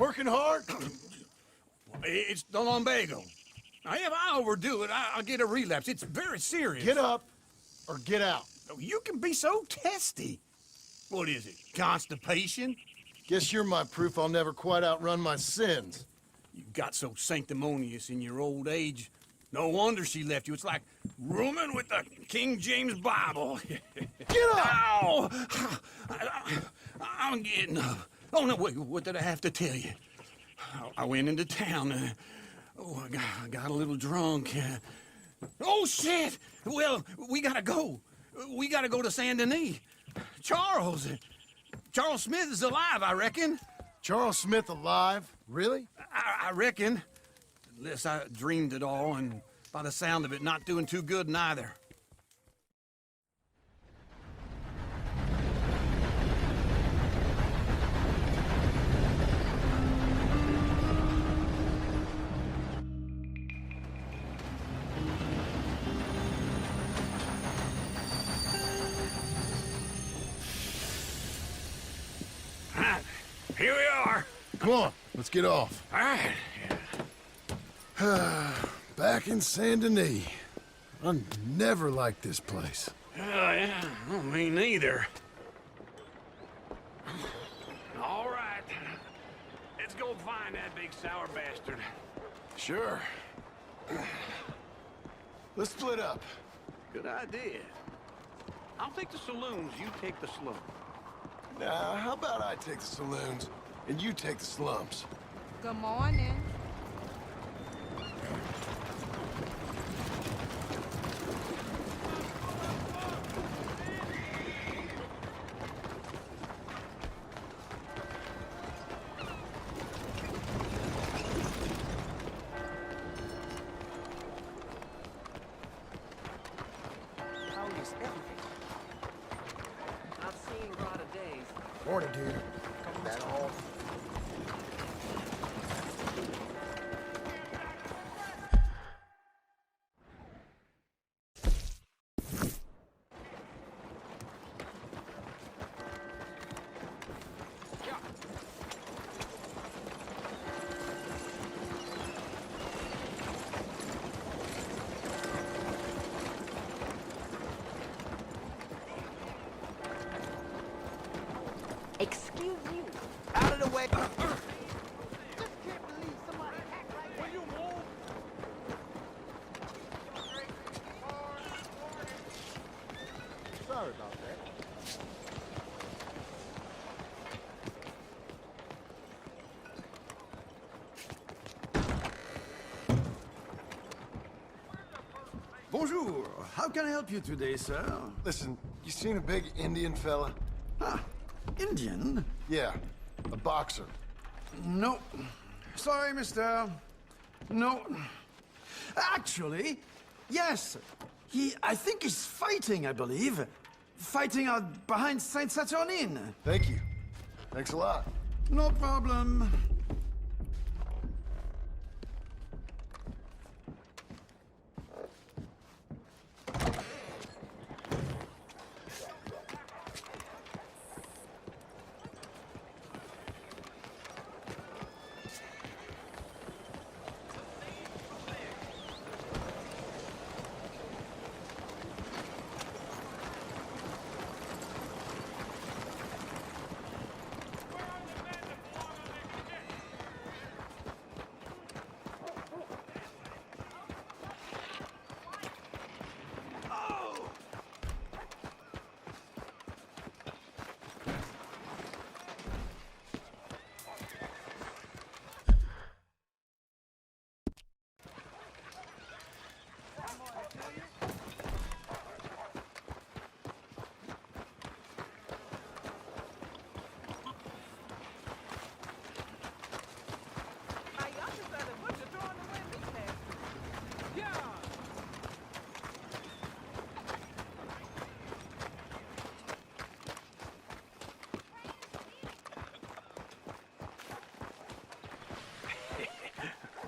Working hard? It's the lumbago. Now, if I overdo it, I'll get a relapse. It's very serious. Get up or get out. Oh, you can be so testy. What is it, constipation? Guess you're my proof I'll never quite outrun my sins. You got so sanctimonious in your old age. No wonder she left you. It's like rooming with the King James Bible. Get up! Ow! I'm getting up. Oh, no, wait, what did I have to tell you? I went into town. I got a little drunk. Oh, shit! Well, we gotta go. We gotta go to Saint Denis. Charles Smith is alive, I reckon. Charles Smith alive? Really? I reckon. Unless I dreamed it all, and by the sound of it, not doing too good neither. Here we are. Come on, let's get off. All right. Back in Saint Denis. I never liked this place. Yeah, well, me neither. All right. Let's go find that big sour bastard. Sure. Let's split up. Good idea. I'll take the saloons, you take the slums. Now, how about I take the saloons and you take the slums? Good morning. Morning, dude. That all? Excuse you. Out of the way. Just can't believe somebody act like that. Will you move? Sorry about that. Bonjour. How can I help you today, sir? Listen, you seen a big Indian fella? Ah, Indian? Yeah, a boxer. No. Sorry, mister. No. Actually, yes. I think he's fighting, I believe. Fighting out behind Saint Saturnine. Thank you. Thanks a lot. No problem.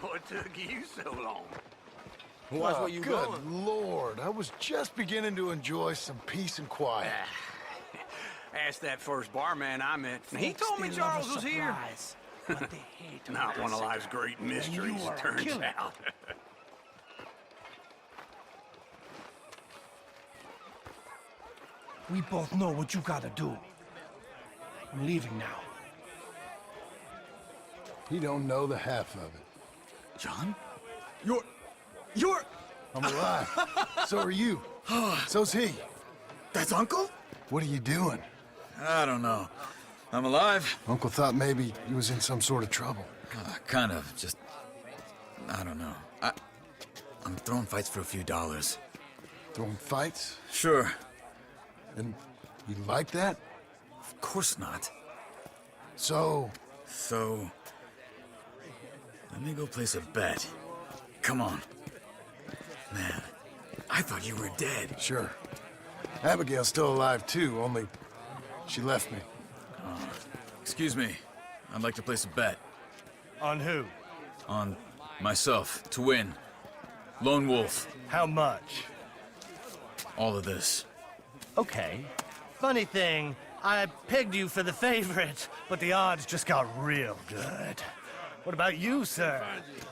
What took you so long? Watch where you good going. Lord, I was just beginning to enjoy some peace and quiet. Asked that first barman I met. He told me Charles was here. but they hate Not one of life's great mysteries, you are it a turns killer. out. We both know what you gotta do. I'm leaving now. He don't know the half of it. John? You're... I'm alive. So are you. So's he. That's Uncle? What are you doing? I don't know. I'm alive. Uncle thought maybe you was in some sort of trouble. Kind of, just... I don't know. I'm throwing fights for a few dollars. Throwing fights? Sure. And you like that? Of course not. So, So... let me go place a bet. Come on. Man, I thought you were dead. sure. Abigail's still alive too, only she left me. Excuse me. I'd like to place a bet. On who? On myself, to win. Lone Wolf. How much? All of this. Okay. Funny thing, I pegged you for the favorite, but the odds just got real good. What about you, sir?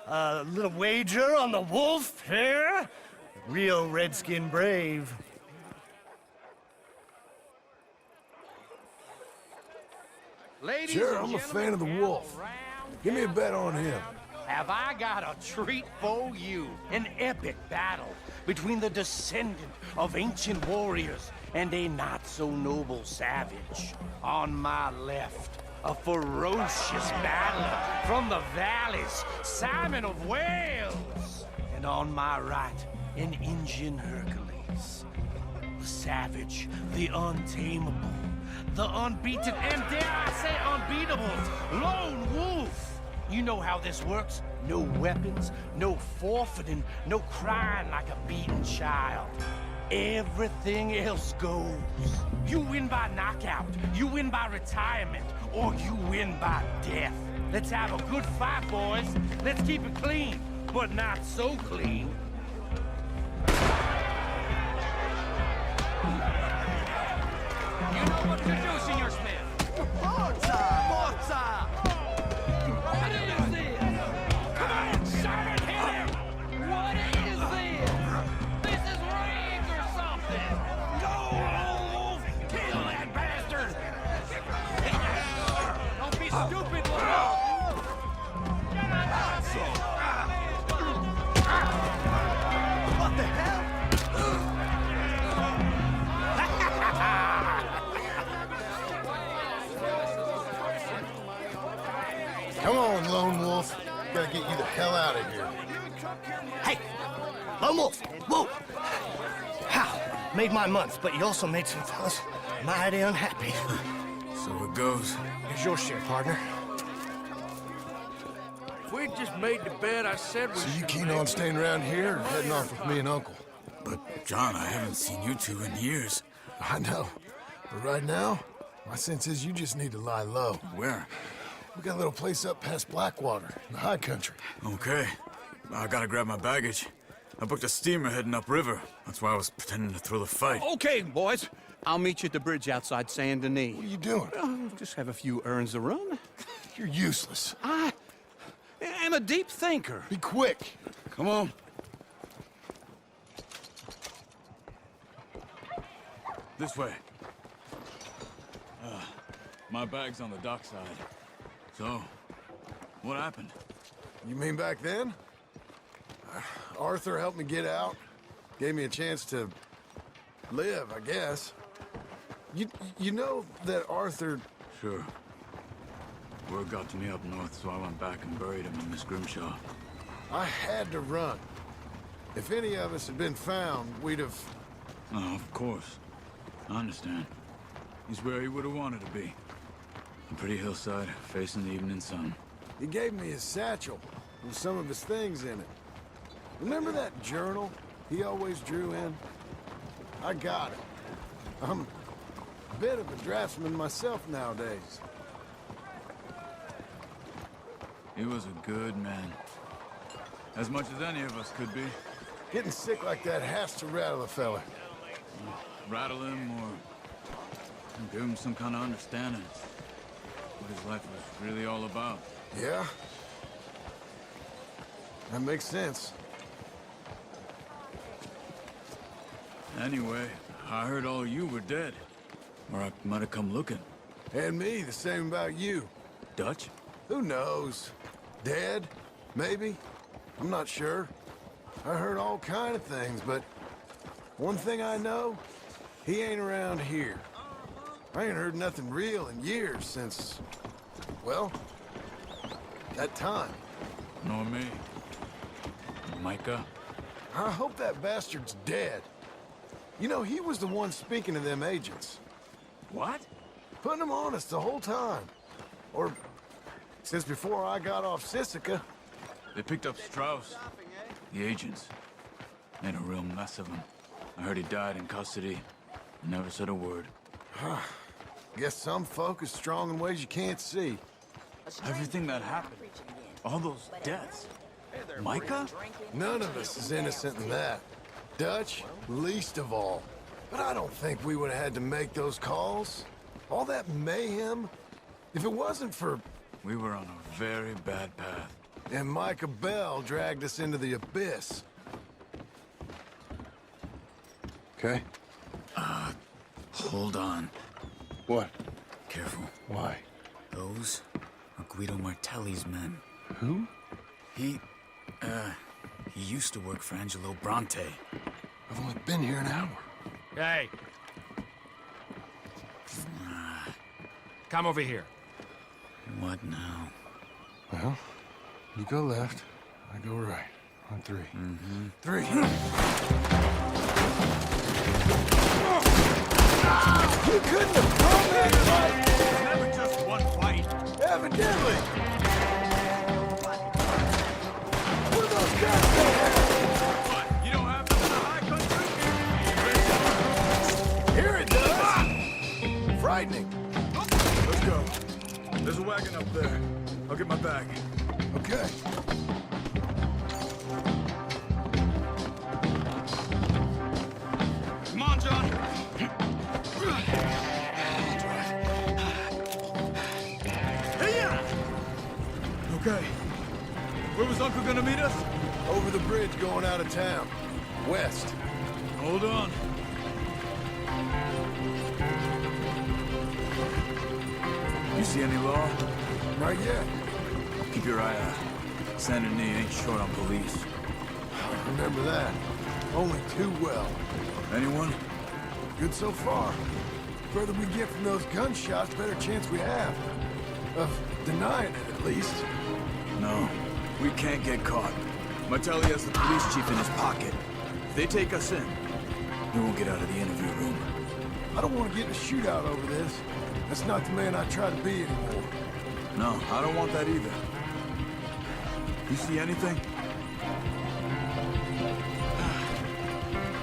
A little wager on the wolf here? Real redskin brave. Ladies Sure, and I'm a fan of the gentlemen, wolf. gather round. Give me a bet on him. Have I got a treat for you? An epic battle between the descendant of ancient warriors and a not-so-noble savage. On my left, a ferocious battler from the valleys, Simon of Wales. And on my right, an Indian Hercules. The savage, the untamable, the unbeaten, and dare I say unbeatable, Lone Wolf. You know how this works. No weapons, no forfeiting, no crying like a beaten child. Everything else goes. You win by knockout, you win by retirement, or you win by death. Let's have a good fight, boys. Let's keep it clean, but not so clean. You know what to do, Senor Smith. Forza! Forza! What is this? Come on, Simon, hit him! What is this? This is rigged or something! Go, Wolf! Kill that bastard! Don't be stupid, Wolf! Get on top of him! What the hell? Come on, Lone Wolf. Gotta get you the hell out of here. Hey! Lone Wolf! Whoa! How? Made my month, but you also made some fellas mighty unhappy. So it goes. Here's your share, partner. If we just made the bed I said we So you keen on staying around here or heading off with me and Uncle? But, John, I haven't seen you two in years. I know. But right now, my sense is you just need to lie low. Where? We got a little place up past Blackwater, in the high country. Okay. I gotta grab my baggage. I booked a steamer heading upriver. That's why I was pretending to throw the fight. Okay, boys. I'll meet you at the bridge outside Saint Denis. What are you doing? Oh, just have a few errands to run. You're useless. I am a deep thinker. Be quick. Come on. This way. My bag's on the dockside. So, what happened? You mean back then? Arthur helped me get out. Gave me a chance to live, I guess. You know that Arthur... Sure. Word got to me up north, so I went back and buried him in Miss Grimshaw. I had to run. If any of us had been found, we'd have... Oh, of course. I understand. He's where he would have wanted to be. A pretty hillside, facing the evening sun. He gave me his satchel with some of his things in it. Remember that journal he always drew in? I got it. I'm a bit of a draftsman myself nowadays. He was a good man. As much as any of us could be. Getting sick like that has to rattle a fella. Rattle him or give him some kind of understanding. what his life was really all about. Yeah? That makes sense. Anyway, I heard all you were dead. Or I might have come looking. And me, the same about you. Dutch? Who knows? Dead? Maybe? I'm not sure. I heard all kind of things, but one thing I know, he ain't around here. I ain't heard nothing real in years since, well, that time. Nor me. Micah? I hope that bastard's dead. You know, he was the one speaking to them agents. What? Putting them on us the whole time. Or, since before I got off Sisika. They picked up Strauss. The agents. Made a real mess of him. I heard he died in custody. Never said a word. Guess some folk is strong in ways you can't see. Everything that happened. All those deaths. Micah? None of us is innocent in that. Dutch, least of all. But I don't think we would have had to make those calls. All that mayhem. If it wasn't for... We were on a very bad path. And Micah Bell dragged us into the abyss. Okay? Hold on. What? Careful. Why? Those are Guido Martelli's men. Who? He used to work for Angelo Bronte. I've only been here an hour. Hey. Come over here. What now? Well, you go left, I go right. On three. Mm-hmm. Three. You couldn't have come that fight! Never just one fight. Evidently! What are those guys they have? What? You don't have them in the high country? Here it does! Frightening. Let's go. There's a wagon up there. I'll get my bag. Okay. Come on, John. Okay. Where was Uncle gonna meet us? Over the bridge going out of town. West. Hold on. You see any law? Not yet. Keep your eye out. Saint Denis ain't short on police. Remember that. Only too well. Anyone? Good so far. Further we get from those gunshots, better chance we have. Of denying it, at least. No. We can't get caught. Martelli has the police chief in his pocket. If they take us in, we won't get out of the interview room. I don't want to get in a shootout over this. That's not the man I try to be anymore. No, I don't want that either. You see anything?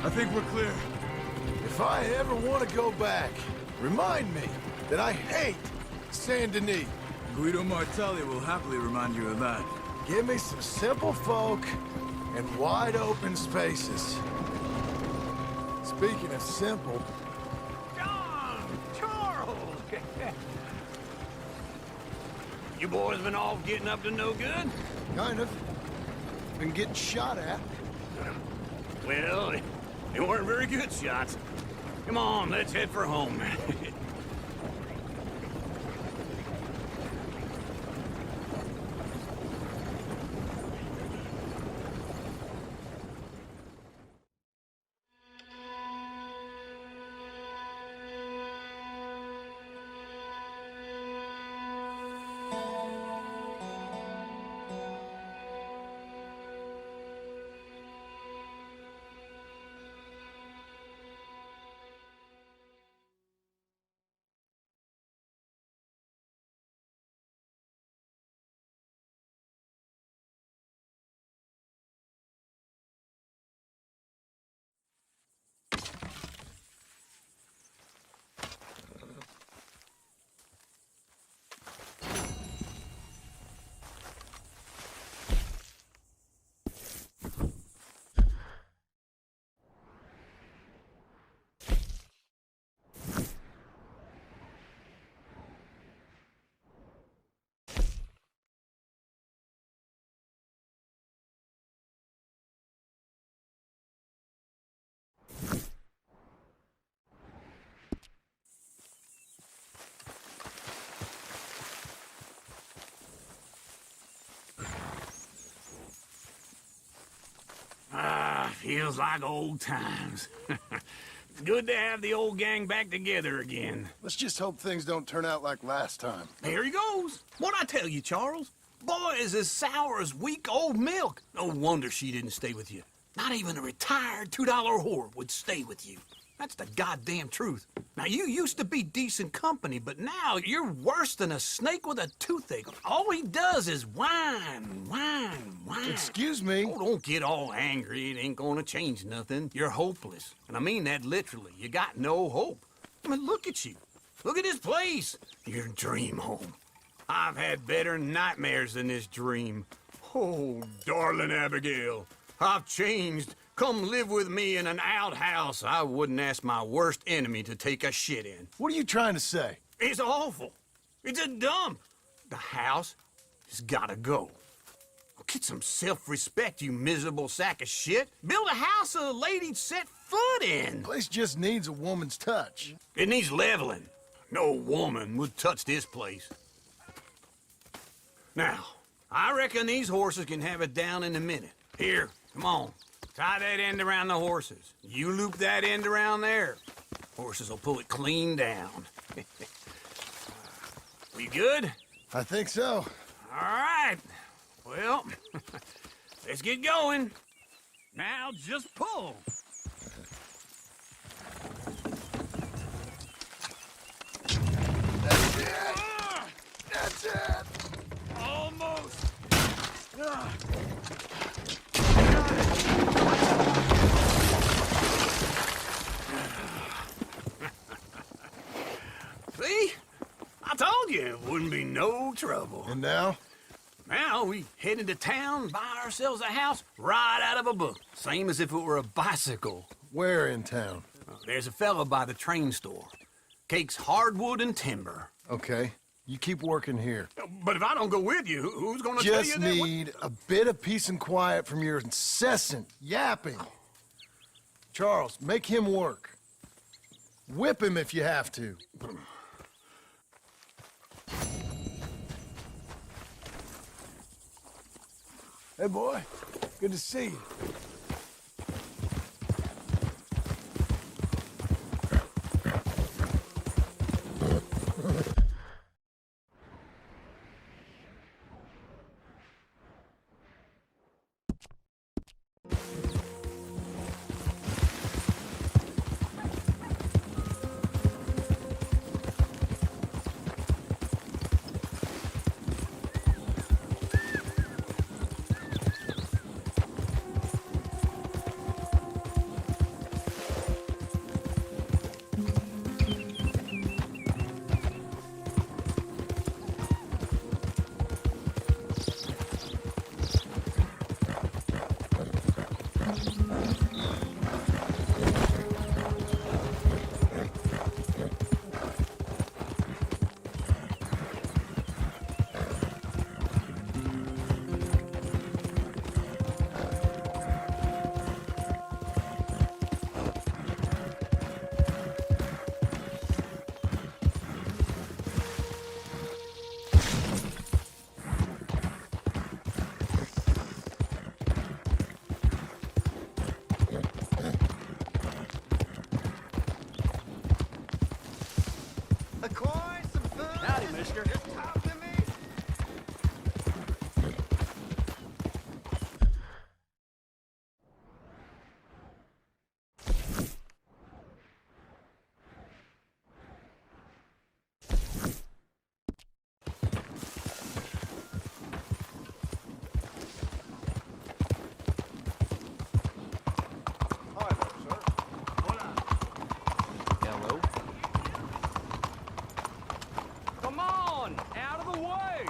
I think we're clear. If I ever want to go back, remind me that I hate Saint Denis. Guido Martelli will happily remind you of that. Give me some simple folk and wide open spaces. Speaking of simple, John! Charles! You boys been all getting up to no good? kind of. Been getting shot at. Well, they weren't very good shots. Come on, let's head for home. Feels like old times. It's good to have the old gang back together again. Let's just hope things don't turn out like last time. Here he goes. What'd I tell you, Charles? Boy is as sour as week-old milk. No wonder she didn't stay with you. Not even a retired $2 whore would stay with you. That's the goddamn truth. Now, you used to be decent company, but now you're worse than a snake with a toothache. All he does is whine, whine, whine. Excuse me? Oh, don't get all angry. It ain't gonna change nothing. You're hopeless. And I mean that literally. You got no hope. I mean, look at you. Look at this place. Your dream home. I've had better nightmares than this dream. Oh, darling Abigail, I've changed. Come live with me in an outhouse I wouldn't ask my worst enemy to take a shit in. What are you trying to say? It's awful. It's a dump. The house has gotta go. Get some self-respect, you miserable sack of shit. Build a house a lady'd set foot in. Place just needs a woman's touch. It needs leveling. No woman would touch this place. Now, I reckon these horses can have it down in a minute. Here, come on. Tie that end around the horses. You loop that end around there. Horses will pull it clean down. We good? I think so. All right. Well, let's get going. Now just pull. That's it! That's it! Almost. See? I told you it wouldn't be no trouble. And now? Now we head into town, buy ourselves a house right out of a book. Same as if it were a bicycle. Where in town? There's a fella by the train store. Cakes hardwood and timber. Okay, you keep working here. But if I don't go with you, who's gonna tell you Just that? need a bit of peace and quiet from your incessant yapping. Charles, make him work. Whip him if you have to. Hey, boy. Good to see you. Howdy, mister. Hello. Come on, out of the way.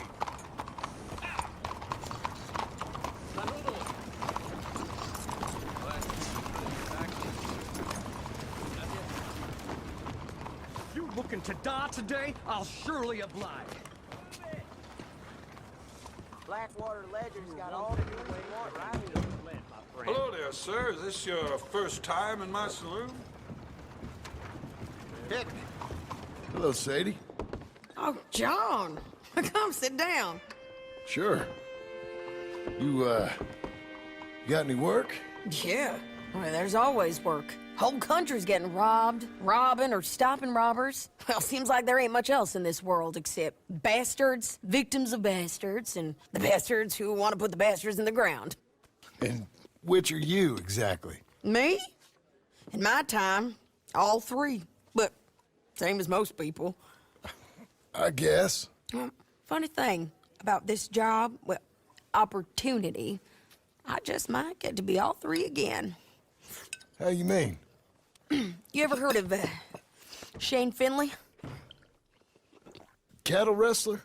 You looking to die today? I'll surely oblige. Blackwater Ledger's got all the good we want, right? Hello there, sir. Is this your first time in my saloon? Hello, Sadie. Oh, John, come sit down. Sure. You got any work? Yeah, Well, there's always work. Whole country's getting robbed, robbing, or stopping robbers. Well, seems like there ain't much else in this world except bastards, victims of bastards, and the bastards who want to put the bastards in the ground. And which are you, exactly? Me? In my time, all three. But same as most people. I guess. Funny thing about this job, well, opportunity, I just might get to be all three again. How you mean? You ever heard of Shane Finley? Cattle wrestler?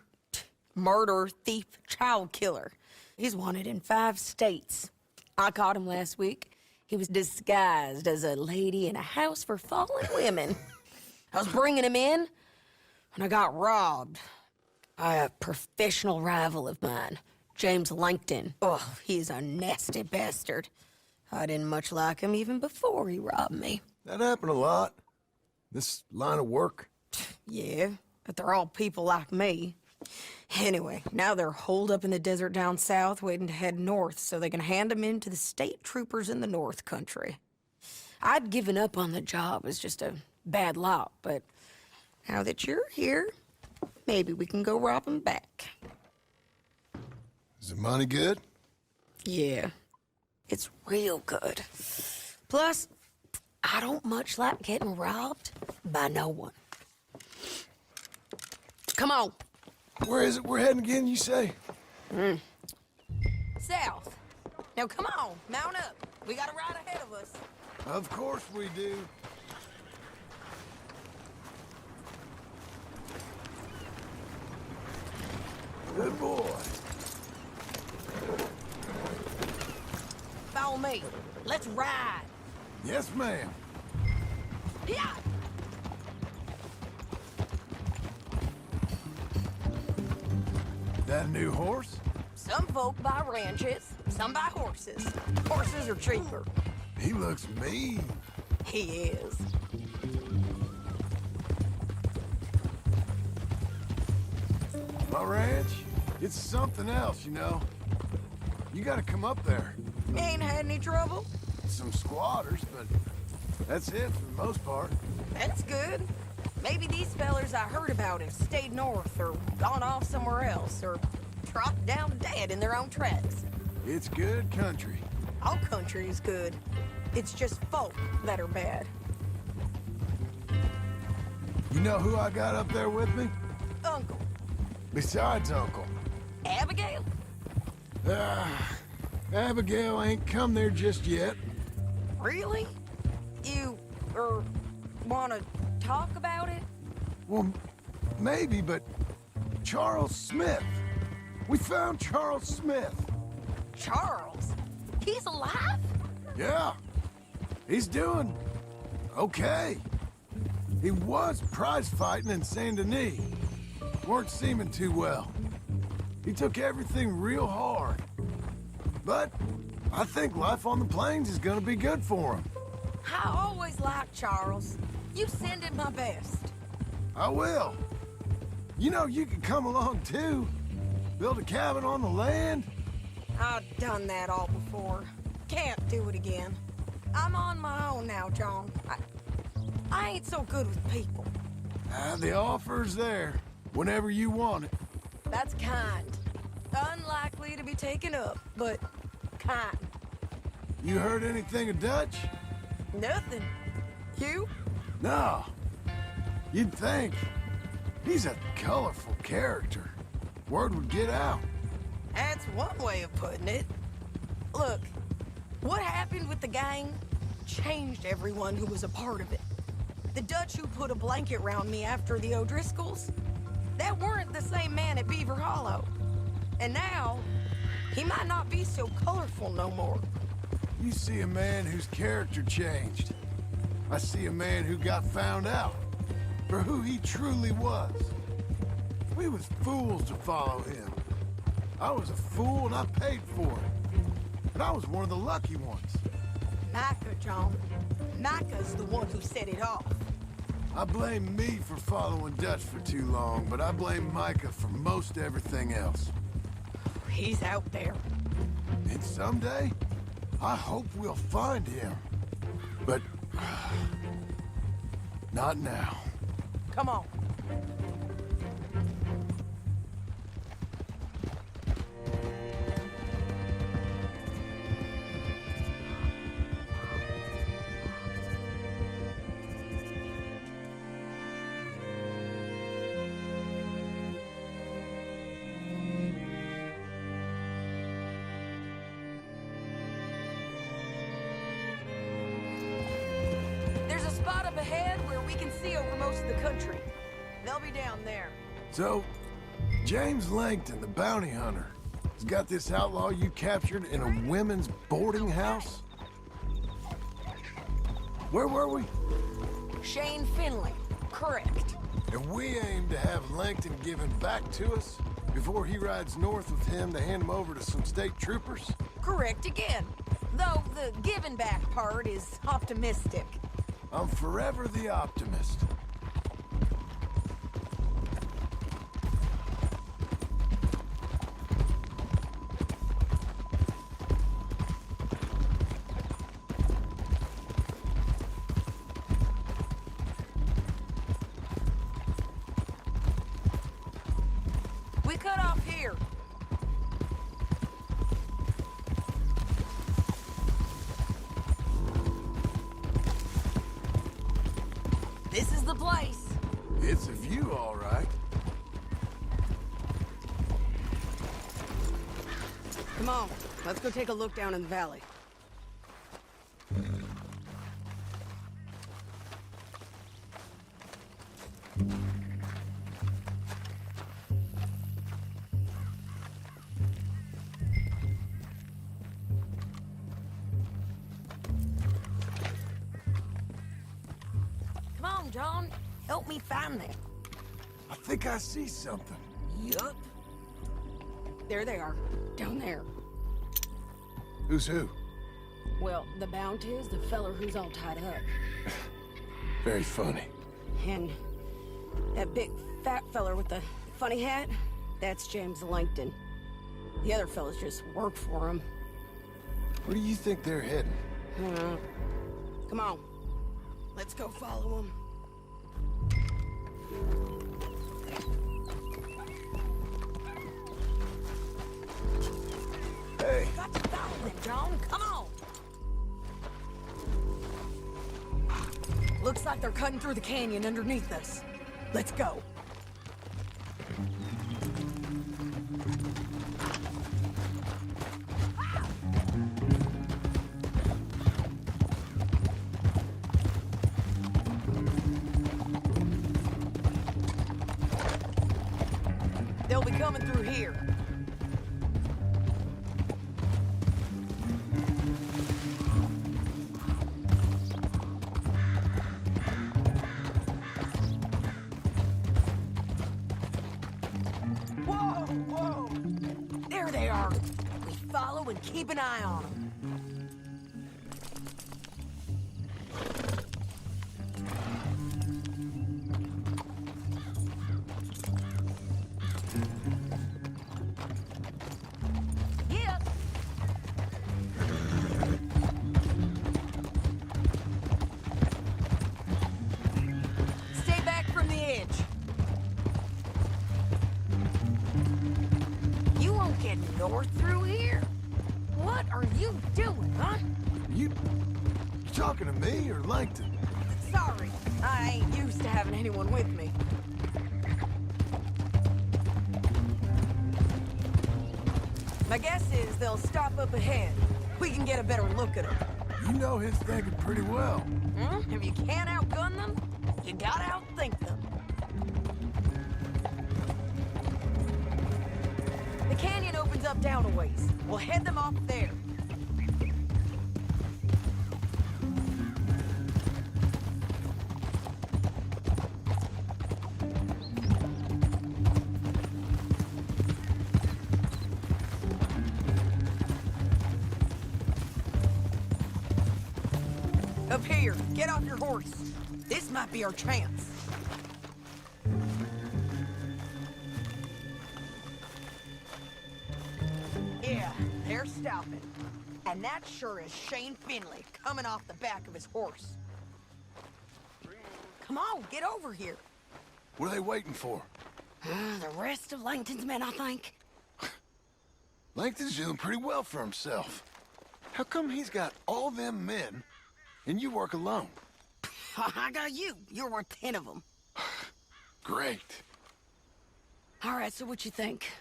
Murderer, thief, child killer. He's wanted in 5 states. I caught him last week. He was disguised as a lady in a house for fallen women. I was bringing him in, and I got robbed by a professional rival of mine, James Langton. Oh, he's a nasty bastard. I didn't much like him even before he robbed me. That happened a lot. This line of work. Yeah, but they're all people like me. Anyway, now they're holed up in the desert down south, waiting to head north so they can hand them in to the state troopers in the north country. I'd given up on the job as just a bad lot, but now that you're here, maybe we can go rob them back. Is the money good? Yeah, it's real good. Plus, I don't much like getting robbed by no one. Come on. Where is it we're heading again, you say? South. Now come on, mount up. We got a ride ahead of us. Of course we do. Good boy. Follow me. Let's ride. Yes, ma'am. Yeah. That a new horse? Some folk buy ranches, some buy horses. Horses are cheaper. He looks mean. He is. My ranch, it's something else, you know. You gotta come up there. Ain't had any trouble? Some squatters, but that's it for the most part. That's good. Maybe these fellers I heard about have stayed north or gone off somewhere else or dropped down dead in their own tracks. It's good country. All country is good. It's just folk that are bad. You know who I got up there with me? Uncle. Besides Uncle. Abigail? Abigail ain't come there just yet. Really? You, wanna talk about it? Well, maybe, but Charles Smith. We found Charles Smith. Charles? He's alive? Yeah. He's doing okay. He was prize fighting in Saint Denis. Weren't seeming too well. He took everything real hard. But I think life on the plains is gonna be good for him. I always liked Charles. You send him my best. I will. You know, you could come along too. Build a cabin on the land. I've done that all before. Can't do it again. I'm on my own now, John. I ain't so good with people. The offer's there, whenever you want it. That's kind. Unlikely to be taken up, but kind. You heard anything of Dutch? Nothing. You? No. You'd think. He's a colorful character. Word would get out. That's one way of putting it. Look, what happened with the gang changed everyone who was a part of it. The Dutch who put a blanket round me after the O'Driscolls, that weren't the same man at Beaver Hollow. And now, he might not be so colorful no more. You see a man whose character changed. I see a man who got found out for who he truly was. We was fools to follow him. I was a fool and I paid for it. But I was one of the lucky ones. Micah, John. Micah's the one who set it off. I blame me for following Dutch for too long, but I blame Micah for most everything else. He's out there. And someday, I hope we'll find him. Not now. Come on. There's a spot up ahead where we can see over most of the country. They'll be down there. So, James Langton, the bounty hunter, has got this outlaw you captured in a women's boarding house? Where were we? Shane Finley. Correct. And we aim to have Langton given back to us before he rides north with him to hand him over to some state troopers? Correct again. Though the giving back part is optimistic. I'm forever the optimist. We cut off here. This is the place. It's a view, all right. Come on, let's go take a look down in the valley. Come on, John. Help me find them. I think I see something. Yup. There they are. Down there. Who's who? Well, the bounty is the feller who's all tied up. Very funny. And that big fat feller with the funny hat, that's James Langton. The other fellas just work for him. Where do you think they're heading? Come on. Let's go follow him. Hey, Got to follow them, John. Come on. Looks like they're cutting through the canyon underneath us. Let's go. They'll be coming through here. Whoa, whoa! There they are. We follow and keep an eye on them. Yeah. Stay back from the edge. You won't get north through here. What are you doing, huh? you talking to me or Langton? Sorry, I ain't used to having anyone with me. My guess is they'll stop up ahead. We can get a better look at them. You know his thinking pretty well. If you can't outgun them, you gotta outthink them. The canyon opens up down a ways. We'll head them off there. Up here, get off your horse. This might be our chance. Yeah, they're stopping. And that sure is Shane Finley coming off the back of his horse. Come on, get over here. What are they waiting for? The rest of Langton's men, I think. Langton's doing pretty well for himself. How come he's got all them men, and you work alone? I got you. You're worth 10 of them. Great. All right, so what you think?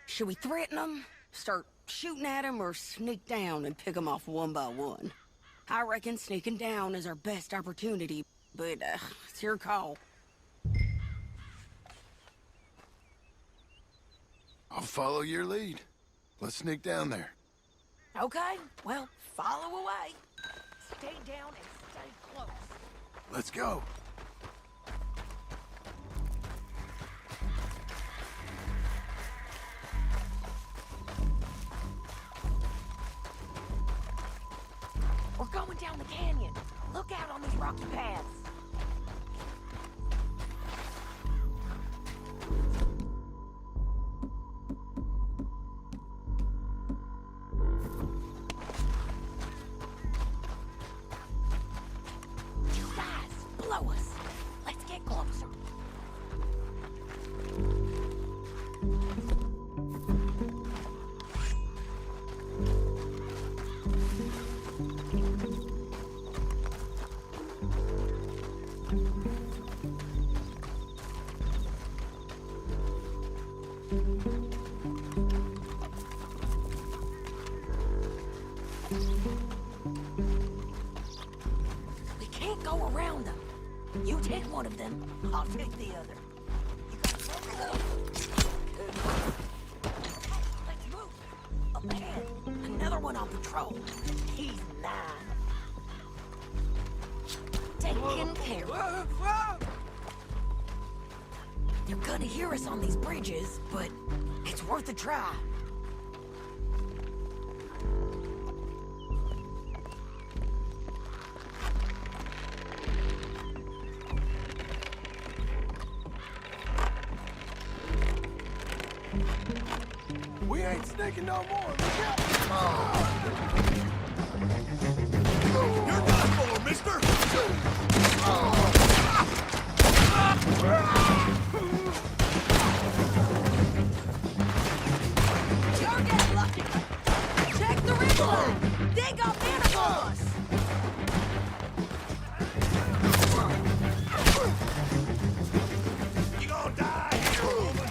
Should we threaten them, start shooting at them, or sneak down and pick them off one by one? I reckon sneaking down is our best opportunity, but it's your call. I'll follow your lead. Let's sneak down there. Okay, well, follow away. Stay down and stay close. Let's go. We're going down the canyon. Look out on these rocky paths. Guys, below us. Let's get closer. We can't go around them. You take one of them, I'll take the other. Let's move. Up ahead, another one on patrol. He's 9. Taking care of. They're gonna hear us on these bridges, but it's worth a try. We ain't sneaking no more. Look out! You're done for, mister! You're getting lucky. Check the ridge line. They got men above us. You gonna die here, woman!